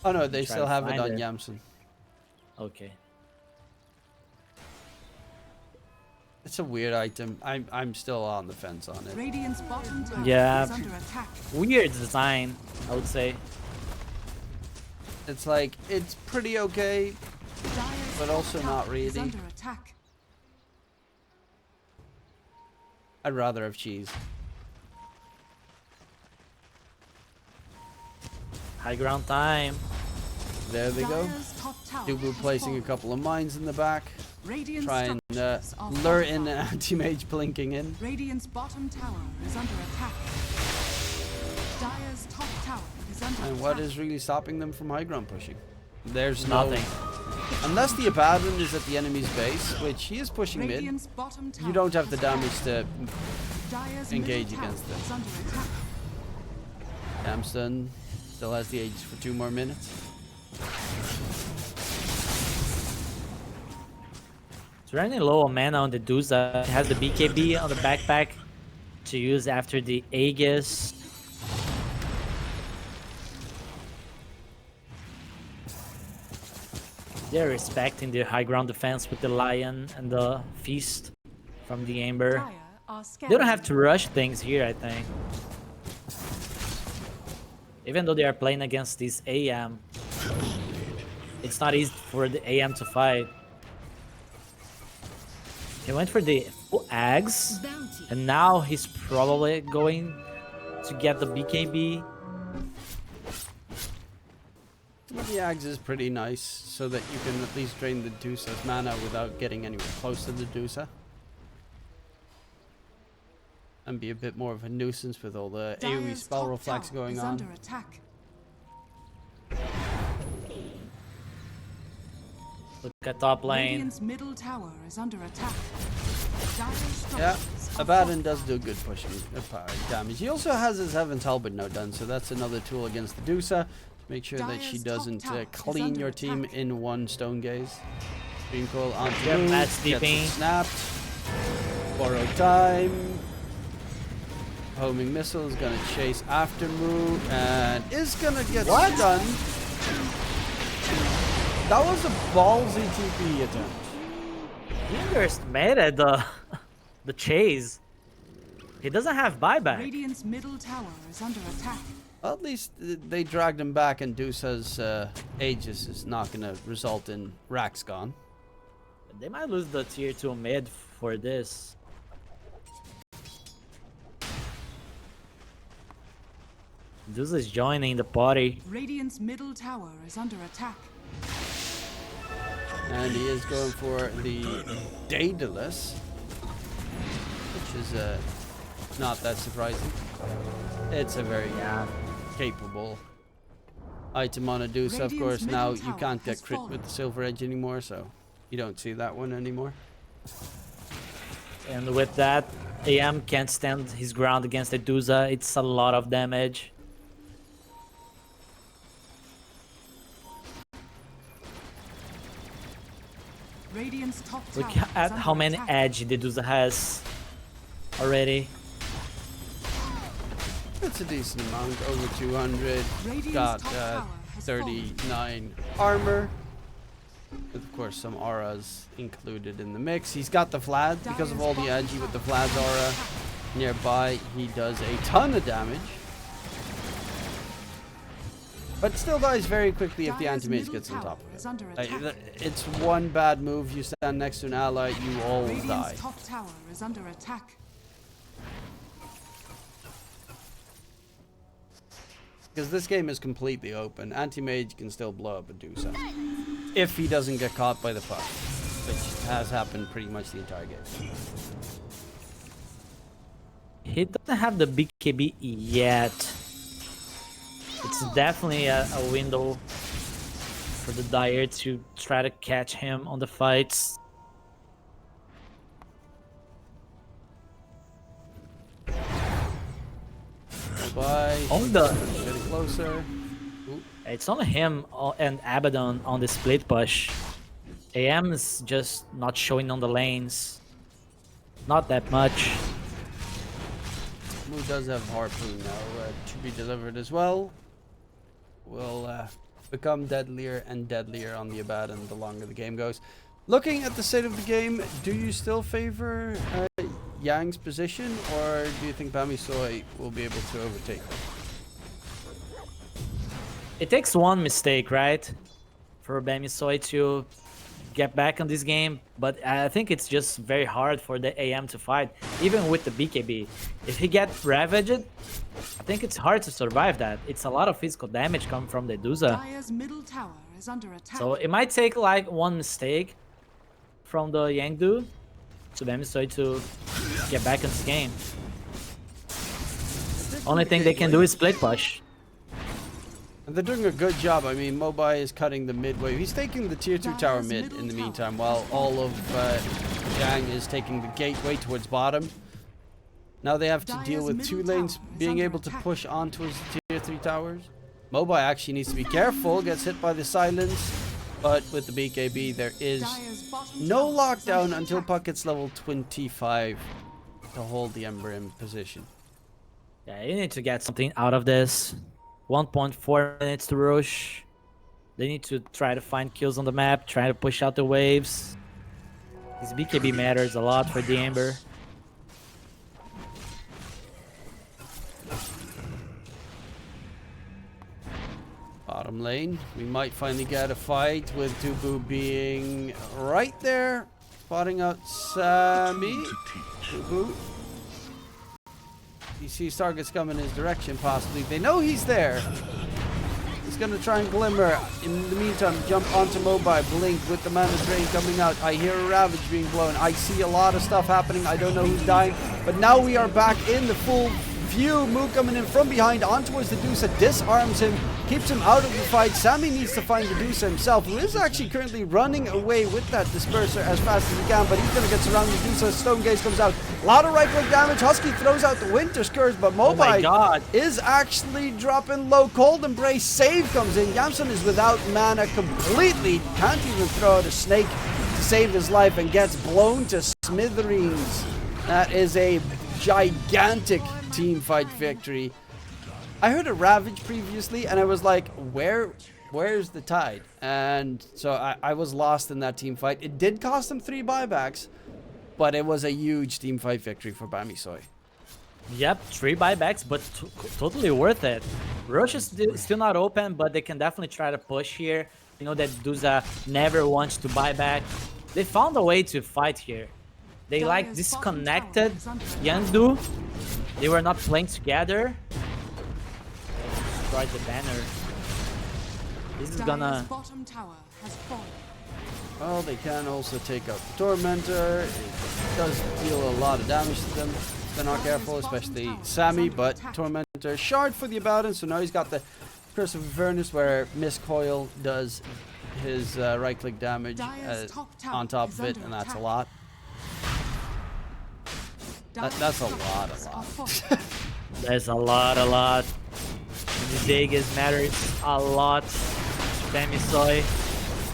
Speaker 2: Oh no, they
Speaker 1: Try
Speaker 2: still
Speaker 1: to
Speaker 2: have it
Speaker 1: find
Speaker 2: on
Speaker 1: it.
Speaker 2: Yamsen.
Speaker 1: Okay.
Speaker 2: It's a weird item. I'm still on the fence on it.
Speaker 3: Radiant's bottom tower
Speaker 1: Yeah.
Speaker 3: is under attack.
Speaker 1: Weird design, I would say.
Speaker 2: It's like it's pretty okay.
Speaker 3: Dire's
Speaker 2: But
Speaker 3: top
Speaker 2: also
Speaker 3: tower
Speaker 2: not
Speaker 3: is
Speaker 2: really.
Speaker 3: under attack.
Speaker 2: I'd rather have cheese.
Speaker 1: High ground time.
Speaker 2: There they go.
Speaker 3: Dire's top tower
Speaker 2: Dubu
Speaker 3: has
Speaker 2: placing a
Speaker 3: fallen.
Speaker 2: couple of mines in the back.
Speaker 3: Radiant
Speaker 2: Try and
Speaker 3: structures are
Speaker 2: lure in
Speaker 3: fortified.
Speaker 2: an anti-mage blinking in.
Speaker 3: Radiant's bottom tower is under attack. Dire's top tower is under
Speaker 2: And
Speaker 3: attack.
Speaker 2: what is really stopping them from high ground pushing? There's
Speaker 1: Nothing.
Speaker 2: Unless the Abaddon is at the enemy's base, which he is pushing mid,
Speaker 3: Radiant's bottom tower
Speaker 2: you don't have the
Speaker 3: has
Speaker 2: damage
Speaker 3: fallen.
Speaker 2: to
Speaker 3: Dire's
Speaker 2: engage
Speaker 3: middle tower
Speaker 2: against them.
Speaker 3: is under attack.
Speaker 2: Damstun still has the Aegis for 2 more minutes.
Speaker 1: It's running low on mana on the Duza. It has the BKB on the backpack to use after the Aegis. They're respecting the high ground defense with the Lion and the Feast from the Amber.
Speaker 3: Dire are
Speaker 1: They don't
Speaker 3: scared.
Speaker 1: have to rush things here, I think. Even though they are playing against this AM, it's not easy for the AM to fight. He went for the full Ags,
Speaker 6: Bounty.
Speaker 1: and now he's probably going to get the BKB.
Speaker 2: The Ags is pretty nice, so that you can at least drain the Dusa's mana without getting anywhere close to the Dusa. And be a bit more of a nuisance with all the AoE
Speaker 3: Dire's
Speaker 2: spell
Speaker 3: top
Speaker 2: reflex
Speaker 3: tower
Speaker 2: going
Speaker 3: is
Speaker 2: on.
Speaker 3: under attack.
Speaker 1: Look at top lane.
Speaker 3: Radiant's middle tower is under attack. Dire's
Speaker 2: Yeah,
Speaker 3: structures are
Speaker 2: Abaddon does
Speaker 3: fortified.
Speaker 2: do good pushing damage. He also has his Heaven's Halberd now done, so that's another tool against the Dusa. Make sure that she
Speaker 3: Dire's top
Speaker 2: doesn't
Speaker 3: tower is
Speaker 2: clean
Speaker 3: under
Speaker 2: your team
Speaker 3: attack.
Speaker 2: in one Stone Gaze. Green Coil onto
Speaker 1: Yeah,
Speaker 2: move,
Speaker 1: Matt
Speaker 2: gets it
Speaker 1: sleeping.
Speaker 2: snapped. Borrow time. Homing Missile is gonna chase after move and is gonna get stunned. That was a ballsy TP attempt.
Speaker 1: He underestimated the chase. He doesn't have buyback.
Speaker 3: Radiant's middle tower is under attack.
Speaker 2: Well, at least they dragged him back, and Dusa's Aegis is not gonna result in Rax gone.
Speaker 1: They might lose the tier 2 mid for this. Duza is joining the party.
Speaker 3: Radiant's middle tower is under attack.
Speaker 2: And he is going for the Daedalus, which is not that surprising. It's a very capable item on a Dusa. Of
Speaker 3: Radiant's
Speaker 2: course,
Speaker 3: middle
Speaker 2: now you
Speaker 3: tower
Speaker 2: can't
Speaker 3: has
Speaker 2: get crit
Speaker 3: fallen.
Speaker 2: with the Silver Edge anymore, so you don't see that one anymore.
Speaker 1: And with that, AM can't stand his ground against the Duza. It's a lot of damage.
Speaker 3: Radiant's top tower
Speaker 1: Look
Speaker 3: is
Speaker 1: at
Speaker 3: under
Speaker 1: how many
Speaker 3: attack.
Speaker 1: edge the Duza has already.
Speaker 2: It's a decent amount, over 200.
Speaker 3: Radiant's
Speaker 2: Got
Speaker 3: top tower has
Speaker 2: 39 armor. With, of course, some auras included in the mix. He's got the Vlad because of all the edgy with the Vlad's aura nearby. He does a ton of damage. But still dies very quickly if the anti-mage gets on top of it. It's one bad move, you stand next to an ally, you all die.
Speaker 3: Top tower is under attack.
Speaker 2: Because this game is completely open. Anti-mage can still blow up a Medusa. If he doesn't get caught by the puck. Which has happened pretty much the entire game.
Speaker 1: He doesn't have the BKB yet. It's definitely a window for the Dire to try to catch him on the fights.
Speaker 2: Bye.
Speaker 1: On the
Speaker 2: Getting closer. Ooh.
Speaker 1: It's only him and Abaddon on the split push. AM is just not showing on the lanes. Not that much.
Speaker 2: Moo does have Harpoon now to be delivered as well. Will become deadlier and deadlier on the Abaddon the longer the game goes. Looking at the state of the game, do you still favor Yang's position, or do you think Bammysoy will be able to overtake him?
Speaker 1: It takes one mistake, right? For Bammysoy to get back on this game, but I think it's just very hard for the AM to fight, even with the BKB. If he gets ravaged, I think it's hard to survive that. It's a lot of physical damage coming from the Medusa.
Speaker 3: Dire's middle tower is under attack.
Speaker 1: So it might take like one mistake from the Yangdu to Bammysoy to get back in this game. Only thing they can do is split push.
Speaker 2: And they're doing a good job. I mean, Mobai is cutting the mid wave. He's taking the tier 2 tower mid in the meantime, while all of Yang is taking the gateway towards bottom. Now they have to deal with two lanes being able to push onto his tier 3 towers. Mobai actually needs to be careful, gets hit by the silence, but with the BKB there is no lockdown until puck gets level 25 to hold the Ember in position.
Speaker 1: Yeah, you need to get something out of this. 1.4 minutes to rush. They need to try to find kills on the map, try to push out the waves. This BKB matters a lot for the Ember.
Speaker 2: Bottom lane, we might finally get a fight with Tubu being right there, spotting out Sammy. Tubu. He sees targets coming in his direction, possibly. They know he's there. He's gonna try and glimmer. In the meantime, jump onto Mobai, blink with the mana drain coming out. I hear a Ravage being blown. I see a lot of stuff happening. I don't know who's dying, but now we are back in the full view. Moo coming in from behind on towards the Medusa, disarms him, keeps him out of the fight. Sammy needs to find the Medusa himself, who is actually currently running away with that disperser as fast as he can, but he's going to get surrounded. Medusa, Stone Gaze comes out. A lot of right-click damage. Husky throws out the Winter Scourge, but Mobai is actually dropping low. Cold Embrace save comes in. Yamson is without mana completely. Can't even throw out a snake to save his life and gets blown to smithereens. That is a gigantic team fight victory. I heard a Ravage previously and I was like, where's the tide? And so I was lost in that team fight. It did cost him 3 buybacks, but it was a huge team fight victory for Bammysoy.
Speaker 1: Yep, 3 buybacks, but totally worth it. Roche is still not open, but they can definitely try to push here. You know that Duza never wants to buy back. They found a way to fight here. They like disconnected Yangdu. They were not playing together. Destroyed the banner. This is gonna...
Speaker 3: bottom tower has fallen.
Speaker 2: Well, they can also take out the Tormentor. It does deal a lot of damage to them if they're not careful, especially Sammy, but Tormentor shard for the Abaddon, so now he's got the Curse of Avernus where Miscoil does his right-click damage on top of it, and that's a lot. That's a lot.
Speaker 1: There's a lot. Vegas matters a lot. Bammysoy.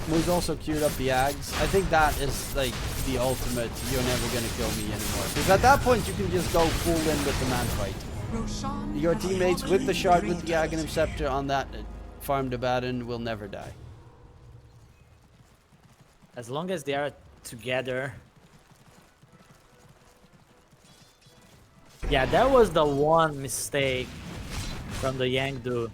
Speaker 2: Moo's also queued up the Ags. I think that is like the ultimate, you're never gonna kill me anymore. Because at that point you can just go full in with the man fight. Your teammates with the shard, with the Aghanim Scepter on that farmed Abaddon will never die.
Speaker 1: As long as they are together. Yeah, that was the one mistake from the Yangdu.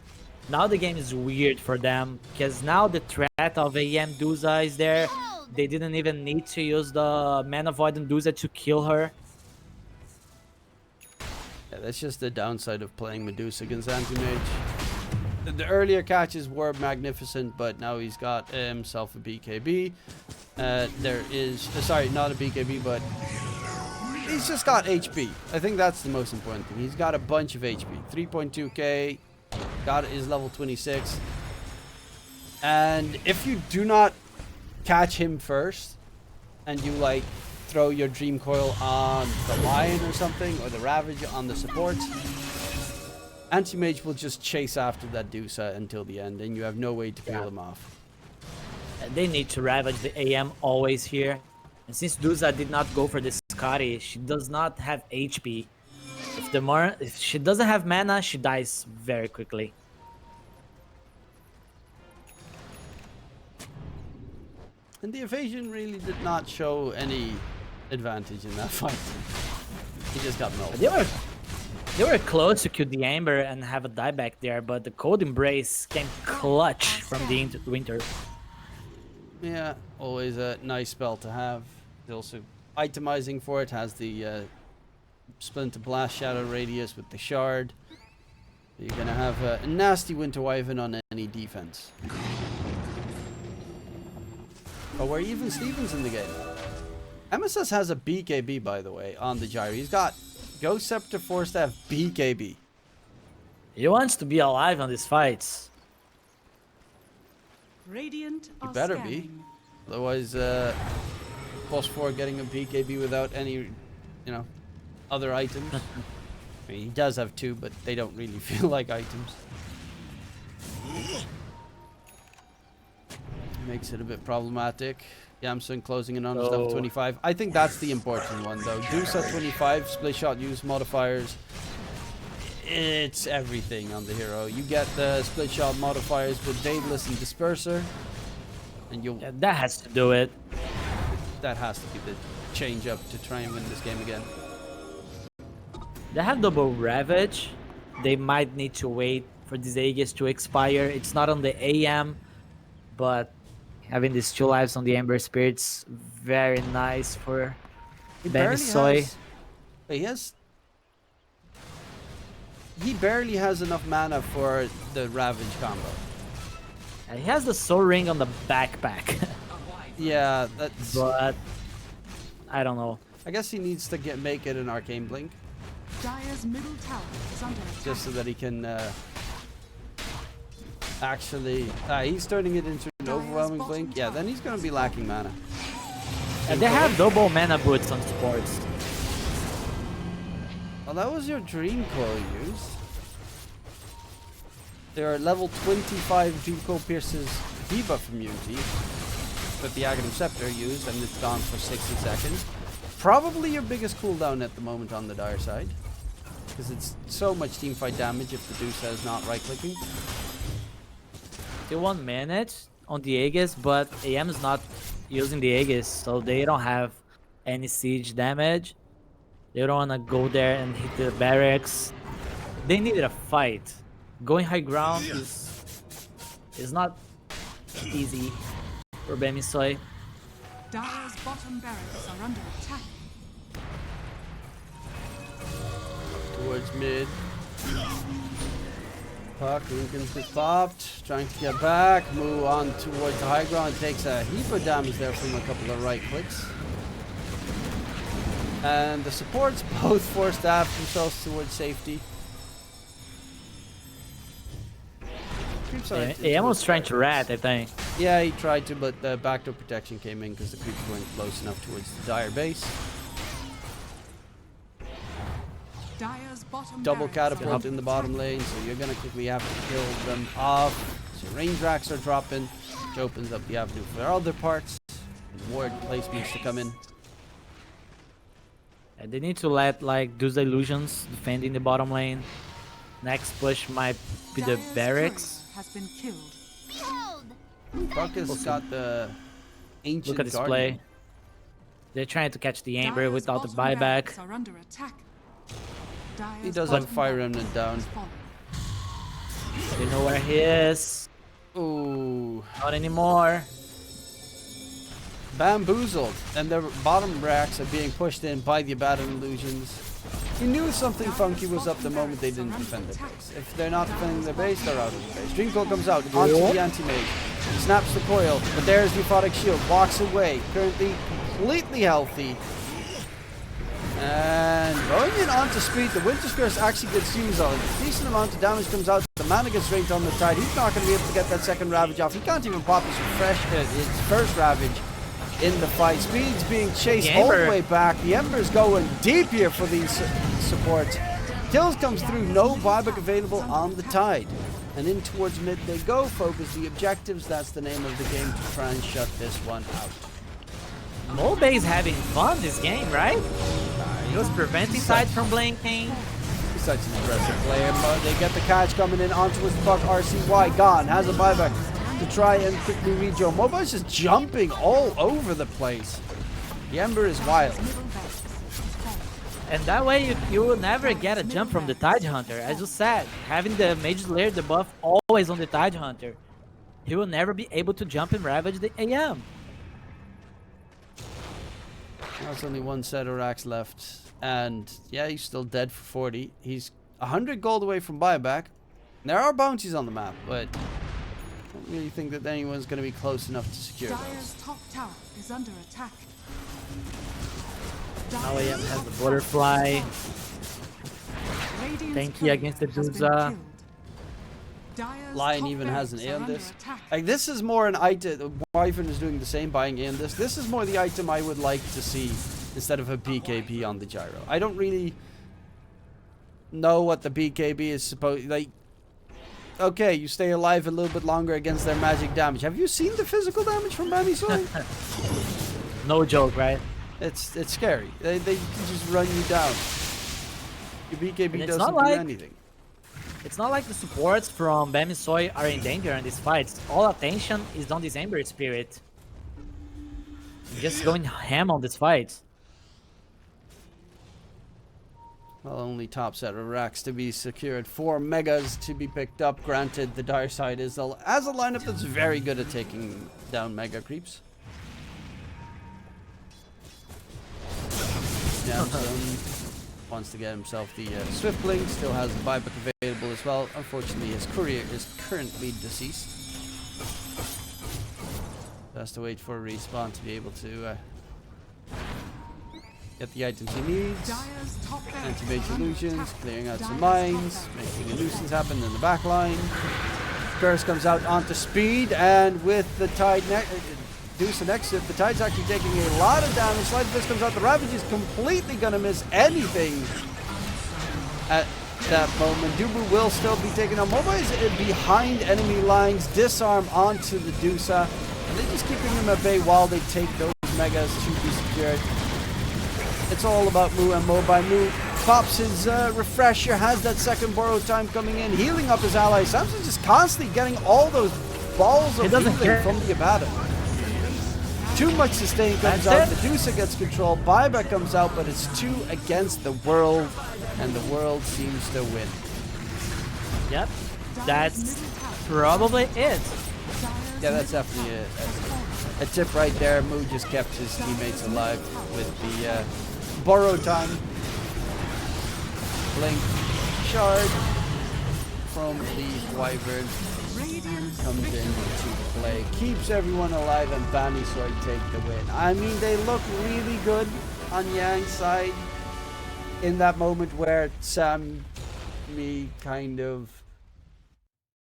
Speaker 1: Now the game is weird for them because now the threat of AM Duza is there. They didn't even need to use the Mana Void and Duza to kill her.
Speaker 2: Yeah, that's just the downside of playing Medusa against Anti-Mage. The earlier catches were magnificent, but now he's got himself a BKB. There is, sorry, not a BKB, but he's just got HP. I think that's the most important thing. He's got a bunch of HP. 3.2k, got his level 26. And if you do not catch him first, and you like throw your Dream Coil on the Lion or something, or the Ravage on the supports, Anti-Mage will just chase after that Dusa until the end, and you have no way to peel him off.
Speaker 1: They need to Ravage the AM always here. And since Dusa did not go for the Scotty, she does not have HP. If she doesn't have mana, she dies very quickly.
Speaker 2: And the evasion really did not show any advantage in that fight. He just got melted.
Speaker 1: They were close to kill the Amber and have a dieback there, but the Cold Embrace came clutch from the Winter.
Speaker 2: Yeah, always a nice spell to have. Also, itemizing for it has the Splinter Blast Shadow Radius with the Shard. You're gonna have a nasty Winter Wyvern on any defense. Oh, we're even Stevens in the game. MSS has a BKB, by the way, on the Gyro. He's got Ghost Scepter, Force Staff, BKB.
Speaker 1: He wants to be alive on these fights.
Speaker 3: Radiant
Speaker 2: He
Speaker 3: are
Speaker 2: better
Speaker 3: scanning.
Speaker 2: be. Otherwise, Boss 4 getting a BKB without any, you know, other items. I mean, he does have two, but they don't really feel like items. Makes it a bit problematic. Yamsun closing in on his level 25. I think that's the important one, though. Dusa 25, split shot use modifiers. It's everything on the hero. You get the split shot modifiers with Daedalus and Disperser, and you'll.
Speaker 1: Yeah, that has to do it.
Speaker 2: That has to be the change up to try and win this game again.
Speaker 1: They have double Ravage. They might need to wait for this Aegis to expire. It's not on the AM, but having these 2 lives on the Ember Spirit's very nice for Bammysoy.
Speaker 2: He barely has enough mana for the Ravage combo.
Speaker 1: And he has the Soul Ring on the backpack.
Speaker 2: Yeah, that's.
Speaker 1: But I don't know.
Speaker 2: I guess he needs to make it an Arcane Blink,
Speaker 3: Dire's middle tower is under attack.
Speaker 2: just so that he can actually. He's turning it into an overwhelming blink. Yeah, then he's gonna be lacking mana.
Speaker 1: And they have double mana boots on supports.
Speaker 2: Well, that was your Dream Coil use. There are level 25 Dream Coil Pierce's debuff immunity that the Aghanim Scepter used, and it's gone for 60 seconds. Probably your biggest cooldown at the moment on the Dire side, because it's so much teamfight damage if the Dusa is not right-clicking.
Speaker 1: They 1 minute on the Aegis, but AM is not using the Aegis, so they don't have any siege damage. They don't want to go there and hit the barracks. They needed a fight. Going high ground is not easy for Bammysoy.
Speaker 3: Dire's bottom barracks are under attack.
Speaker 2: Towards mid. Puck, Lincoln's gets popped, trying to get back, move on towards the high ground, takes a heap of damage there from a couple of right clicks. And the supports both force staff themselves towards safety.
Speaker 1: AM was trying to rat, I think.
Speaker 2: Yeah, he tried to, but the backdoor protection came in because the creeps weren't close enough towards the Dire base.
Speaker 3: Dire's bottom
Speaker 2: Double
Speaker 3: barracks are
Speaker 2: catapult
Speaker 3: under
Speaker 2: in the bottom
Speaker 3: attack.
Speaker 2: lane, so you're gonna quickly have to kill them off. So range racks are dropping, which opens up the avenue for other parts. Ward placements to come in.
Speaker 1: Yeah, they need to let like those illusions defend in the bottom lane. Next push might be the
Speaker 3: Dire's
Speaker 1: barracks.
Speaker 3: turret has been killed.
Speaker 6: Behold!
Speaker 2: Buck has got the Ancient
Speaker 1: Look at this
Speaker 2: Guardian.
Speaker 1: play. They're trying to catch the Amber
Speaker 3: Dire's
Speaker 1: without the
Speaker 3: bottom
Speaker 1: buyback.
Speaker 3: barracks are under attack.
Speaker 2: He
Speaker 3: Dire's
Speaker 2: does have
Speaker 3: bottom
Speaker 2: Fire
Speaker 3: barracks
Speaker 2: Remnant down.
Speaker 3: has fallen.
Speaker 1: They know where he is.
Speaker 2: Ooh.
Speaker 1: Not anymore.
Speaker 2: Bamboozled. And their bottom racks are being pushed in by the Abaddon Illusions. He knew something funky was up the moment they didn't defend their base. If they're not defending their base, they're out of the base. Dreamcoat comes out onto the anti-mage. Snaps the coil, but there's the Aphotic Shield. Walks away. Currently completely healthy. And going in onto speed, the Winter's Curse actually gets used on. A decent amount of damage comes out. The mana gets raked on the tide. He's not going to be able to get that second Ravage off. He can't even pop his first Ravage in the fight. Speed's being chased all the way back. The Ember's going deep here for these supports. Kills comes through. No buyback available on the tide. And in towards mid they go. Focus the objectives. That's the name of the game to try and shut this one out.
Speaker 1: Mobe's having fun this game, right? He was preventing sides from blinking.
Speaker 2: He's such an aggressive player, but they get the catch coming in onto his buck. RCY gone. Has a buyback to try and quickly rejoin. Mobe's just jumping all over the place. The Ember is wild.
Speaker 1: And that way you will never get a jump from the Tide Hunter. As you said, having the Mage Slayer debuff always on the Tide Hunter, he will never be able to jump and ravage the AM.
Speaker 2: That's only one set of racks left. And yeah, he's still dead for 40. He's 100 gold away from buyback. There are bounties on the map, but I don't really think that anyone's going to be close enough to secure those.
Speaker 3: Dire's top tower is under attack.
Speaker 1: Now AM has the Butterfly. Tanky against the Duza.
Speaker 2: Lion even has an A on this. Like, this is more an item. Wyvern is doing the same, buying A on this. This is more the item I would like to see instead of a BKB on the gyro. I don't really know what the BKB is supposed. Like, okay, you stay alive a little bit longer against their magic damage. Have you seen the physical damage from Bammysoy?
Speaker 1: No joke, right?
Speaker 2: It's scary. They can just run you down. Your BKB doesn't do anything.
Speaker 1: It's not like the supports from Bammysoy are in danger in these fights. All attention is on this Ember Spirit. Just going ham on this fight.
Speaker 2: Well, only top set of racks to be secured. 4 megas to be picked up. Granted, the dire side is as a lineup that's very good at taking down mega creeps. Yangzhiganlu wants to get himself the Swift Blink. Still has the buyback available as well. Unfortunately, his courier is currently deceased. Has to wait for a respawn to be able to get the items he needs. Anti-mage illusions, clearing out some mines, making a nuisance happen in the back line. Curse comes out onto speed, and with the tide Deuce and exit, the Tide's actually taking a lot of damage. Slide Fist comes out, the Ravage is completely gonna miss anything at that moment. Dubu will still be taken out. Moba is behind enemy lines, disarm onto the Dusa, and they're just keeping him at bay while they take those megas to be secured. It's all about Mu and Mobai. Mu pops his refresher, has that second borrow time coming in, healing up his allies. Samson's just constantly getting all those balls of healing from the Abaddon. Too much sustain comes out, the Dusa gets control, buyback comes out, but it's 2 against the world, and the world seems to win.
Speaker 1: Yep, that's probably it.
Speaker 2: Yeah, that's definitely a tip right there. Mu just kept his teammates alive with the borrow time. Blink shard from the Wyvern comes into play, keeps everyone alive, and Bammysoy take the win. I mean, they look really good on Yang's side in that moment where Sammy kind of